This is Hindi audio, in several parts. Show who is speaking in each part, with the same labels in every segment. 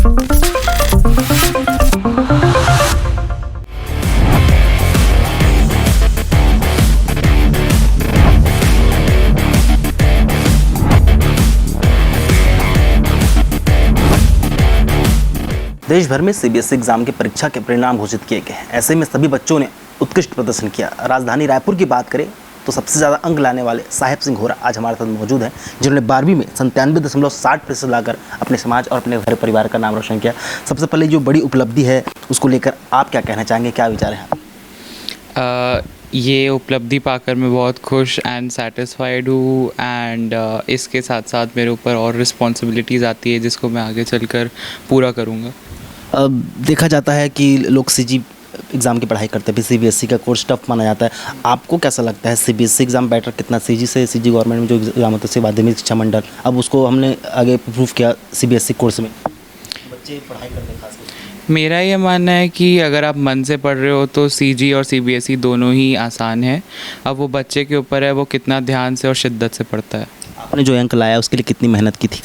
Speaker 1: देश भर में सीबीएसई एग्जाम की परीक्षा के परिणाम घोषित किए गए हैं। ऐसे में सभी बच्चों ने उत्कृष्ट प्रदर्शन किया। राजधानी रायपुर की बात करें तो सबसे ज़्यादा अंक लाने वाले साहेब सिंह होरा आज हमारे साथ मौजूद हैं, जिन्होंने 12वीं में 97.60% लाकर अपने समाज और अपने घर परिवार का नाम रोशन किया। सबसे पहले जो बड़ी उपलब्धि है उसको लेकर आप क्या कहना चाहेंगे, क्या विचार हैं?
Speaker 2: ये उपलब्धि पाकर मैं बहुत खुश एंड सेटिस्फाइड हूँ एंड इसके साथ साथ मेरे ऊपर और रिस्पॉन्सिबिलिटीज़ आती है जिसको मैं आगे चलकर पूरा करूँगा।
Speaker 1: देखा जाता है कि लोग सीजी एग्ज़ाम की पढ़ाई करते हैं, फिर सीबीएसई का कोर्स टफ माना जाता है। आपको कैसा लगता है सीबीएसई एग्ज़ाम बेटर कितना सीजी से? सीजी गवर्नमेंट में जो एग्ज़ाम होता है माध्यमिक शिक्षा मंडल, अब उसको हमने आगे प्रूव किया सीबीएसई कोर्स में बच्चे पढ़ाई करते हैं। खासकर
Speaker 2: मेरा ये मानना है कि अगर आप मन से पढ़ रहे हो तो सीजी और सीबीएसई दोनों ही आसान है। अब वो बच्चे के ऊपर है वो कितना ध्यान से और शिद्दत से पढ़ता है।
Speaker 1: आपने जो अंक लाया उसके लिए कितनी मेहनत की थी?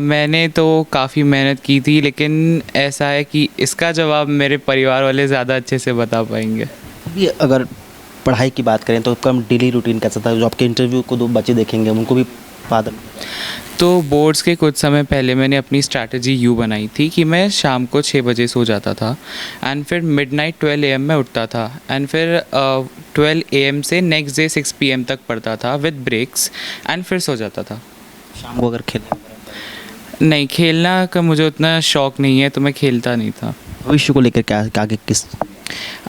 Speaker 2: मैंने तो काफ़ी मेहनत की थी, लेकिन ऐसा है कि इसका जवाब मेरे परिवार वाले ज़्यादा अच्छे से बता पाएंगे।
Speaker 1: अभी अगर पढ़ाई की बात करें तो कम डेली रूटीन कैसा था? जो आपके इंटरव्यू को 2 बच्चे देखेंगे उनको भी पादन।
Speaker 2: तो बोर्ड्स के कुछ समय पहले मैंने अपनी स्ट्रैटेजी यूँ बनाई थी कि मैं शाम को 6 बजे सो जाता था एंड फिर मिडनाइट 12 AM में उठता था एंड फिर 12 AM से नेक्स्ट डे 6 PM तक पढ़ता था विद ब्रेक्स एंड फिर सो जाता था।
Speaker 1: शाम को अगर खेलना
Speaker 2: नहीं, खेलना का मुझे उतना शौक़ नहीं है तो मैं खेलता नहीं था।
Speaker 1: भविष्य को लेकर क्या आगे किस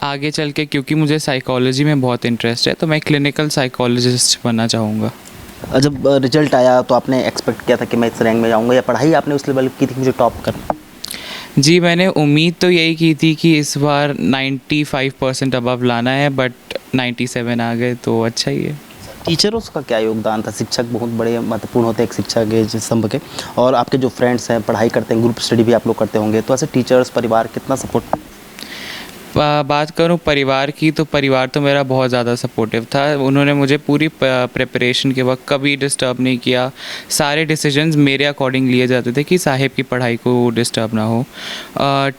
Speaker 2: आगे चल के क्योंकि मुझे साइकोलॉजी में बहुत इंटरेस्ट है तो मैं क्लिनिकल साइकोलॉजिस्ट बनना चाहूँगा।
Speaker 1: जब रिजल्ट आया तो आपने एक्सपेक्ट किया था कि मैं इस रैंक में जाऊंगा, या पढ़ाई आपने उस लेवल की थी कि मुझे टॉप करना?
Speaker 2: जी, मैंने उम्मीद तो यही की थी कि इस बार 95% अबव लाना है, बट 97 आ गए तो अच्छा ही है।
Speaker 1: टीचरों का क्या योगदान था? शिक्षक बहुत बड़े महत्वपूर्ण होते हैं एक शिक्षा के स्तंभ के, और आपके जो फ्रेंड्स हैं पढ़ाई करते हैं, ग्रुप स्टडी भी आप लोग करते होंगे, तो ऐसे टीचर्स परिवार कितना सपोर्ट?
Speaker 2: बात करूं परिवार की तो परिवार तो मेरा बहुत ज़्यादा सपोर्टिव था। उन्होंने मुझे पूरी प्रिपरेशन के वक्त कभी डिस्टर्ब नहीं किया। सारे डिसीजंस मेरे अकॉर्डिंग लिए जाते थे कि साहिब की पढ़ाई को डिस्टर्ब ना हो।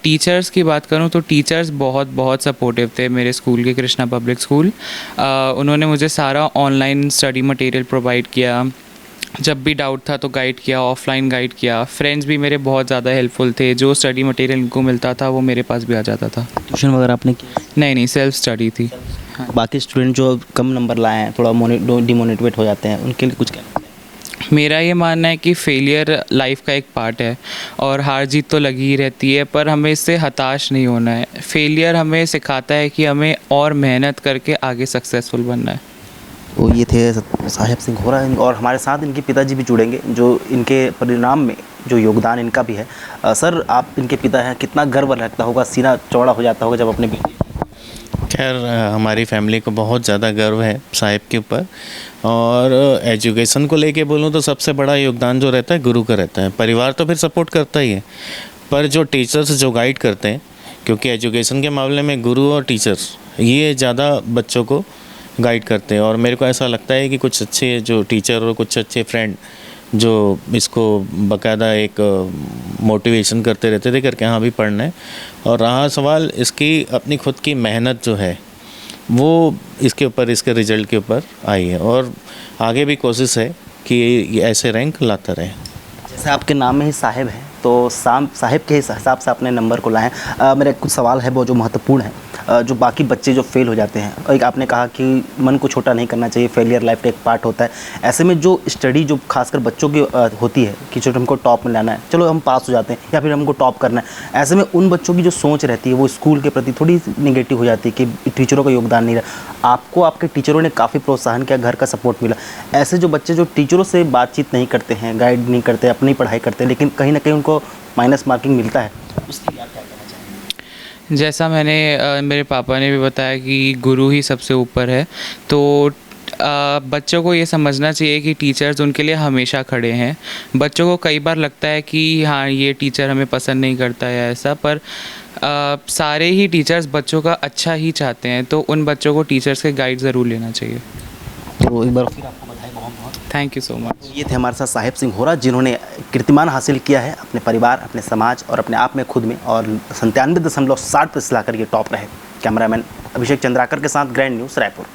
Speaker 2: टीचर्स की बात करूं तो टीचर्स बहुत सपोर्टिव थे मेरे स्कूल के, कृष्णा पब्लिक स्कूल। उन्होंने मुझे सारा ऑनलाइन स्टडी मटेरियल प्रोवाइड किया, जब भी डाउट था तो गाइड किया, ऑफलाइन गाइड किया। फ्रेंड्स भी मेरे बहुत ज़्यादा हेल्पफुल थे, जो स्टडी मटेरियल इनको मिलता था वो मेरे पास भी आ जाता था।
Speaker 1: ट्यूशन वगैरह आपने की?
Speaker 2: नहीं, सेल्फ स्टडी थी।
Speaker 1: हाँ। बाकी स्टूडेंट जो कम नंबर लाए हैं, थोड़ा डिमोटिवेट हो जाते हैं, उनके लिए कुछ कहना?
Speaker 2: मेरा ये मानना है कि फेलियर लाइफ का एक पार्ट है और हार जीत तो लगी ही रहती है, पर हमें इससे हताश नहीं होना है। फेलियर हमें सिखाता है कि हमें और मेहनत करके आगे सक्सेसफुल बनना है।
Speaker 1: तो ये थे साहेब सिंह होरा, और हमारे साथ इनके पिताजी भी जुड़ेंगे जो इनके परिणाम में जो योगदान इनका भी है। सर, आप इनके पिता हैं, कितना गर्व लगता होगा, सीना चौड़ा हो जाता होगा जब अपने बेटे?
Speaker 3: खैर, हमारी फैमिली को बहुत ज़्यादा गर्व है साहिब के ऊपर, और एजुकेशन को लेके बोलूँ तो सबसे बड़ा योगदान जो रहता है गुरु का रहता है। परिवार तो फिर सपोर्ट करता ही है, पर जो टीचर्स जो गाइड करते हैं, क्योंकि एजुकेशन के मामले में गुरु और टीचर्स ये ज़्यादा बच्चों को गाइड करते हैं। और मेरे को ऐसा लगता है कि कुछ अच्छे जो टीचर और कुछ अच्छे फ्रेंड जो इसको बाकायदा एक मोटिवेशन करते रहते थे करके हाँ भी पढ़ना है। और रहा सवाल इसकी अपनी खुद की मेहनत जो है वो इसके ऊपर, इसके रिज़ल्ट के ऊपर आई है, और आगे भी कोशिश है कि ये ऐसे रैंक लाता रहे।
Speaker 1: जैसे आपके नाम में ही साहिब है तो साहिब के हिसाब से आपने नंबर को लाए हैं। मेरा कुछ सवाल है वो जो महत्वपूर्ण है, जो बाकी बच्चे जो फेल हो जाते हैं, एक आपने कहा कि मन को छोटा नहीं करना चाहिए, फेलियर लाइफ का एक पार्ट होता है। ऐसे में जो स्टडी जो खासकर बच्चों की होती है कि जो हमको टॉप में लाना है, चलो हम पास हो जाते हैं, या फिर हमको टॉप करना है, ऐसे में उन बच्चों की जो सोच रहती है वो स्कूल के प्रति थोड़ी निगेटिव हो जाती है कि टीचरों का योगदान नहीं रहा। आपको आपके टीचरों ने काफ़ी प्रोत्साहन किया, घर का सपोर्ट मिला। ऐसे जो बच्चे जो टीचरों से बातचीत नहीं करते हैं, गाइड नहीं करते, अपनी पढ़ाई करते हैं, लेकिन कहीं ना कहीं उनको माइनस मार्किंग मिलता है, उसके लिए आप क्या कहना चाहेंगे?
Speaker 2: जैसा मेरे पापा ने भी बताया कि गुरु ही सबसे ऊपर है, तो बच्चों को ये समझना चाहिए कि टीचर्स उनके लिए हमेशा खड़े हैं। बच्चों को कई बार लगता है कि हाँ ये टीचर हमें पसंद नहीं करता है ऐसा, पर सारे ही टीचर्स बच्चों का अच्छा ही चाहते हैं, तो उन बच्चों को टीचर्स के गाइड ज़रूर लेना चाहिए।
Speaker 1: तो एक बार फिर आपको बधाई बहुत बहुत।
Speaker 2: Thank you so much.
Speaker 1: ये थे हमारे साथ साहिब सिंह होरा, जिन्होंने कीर्तिमान हासिल किया है अपने परिवार, अपने समाज और अपने आप में खुद में, और 97.60% ला कर ये टॉप रहे। कैमरामैन अभिषेक चंद्राकर के साथ ग्रैंड न्यूज़ रायपुर।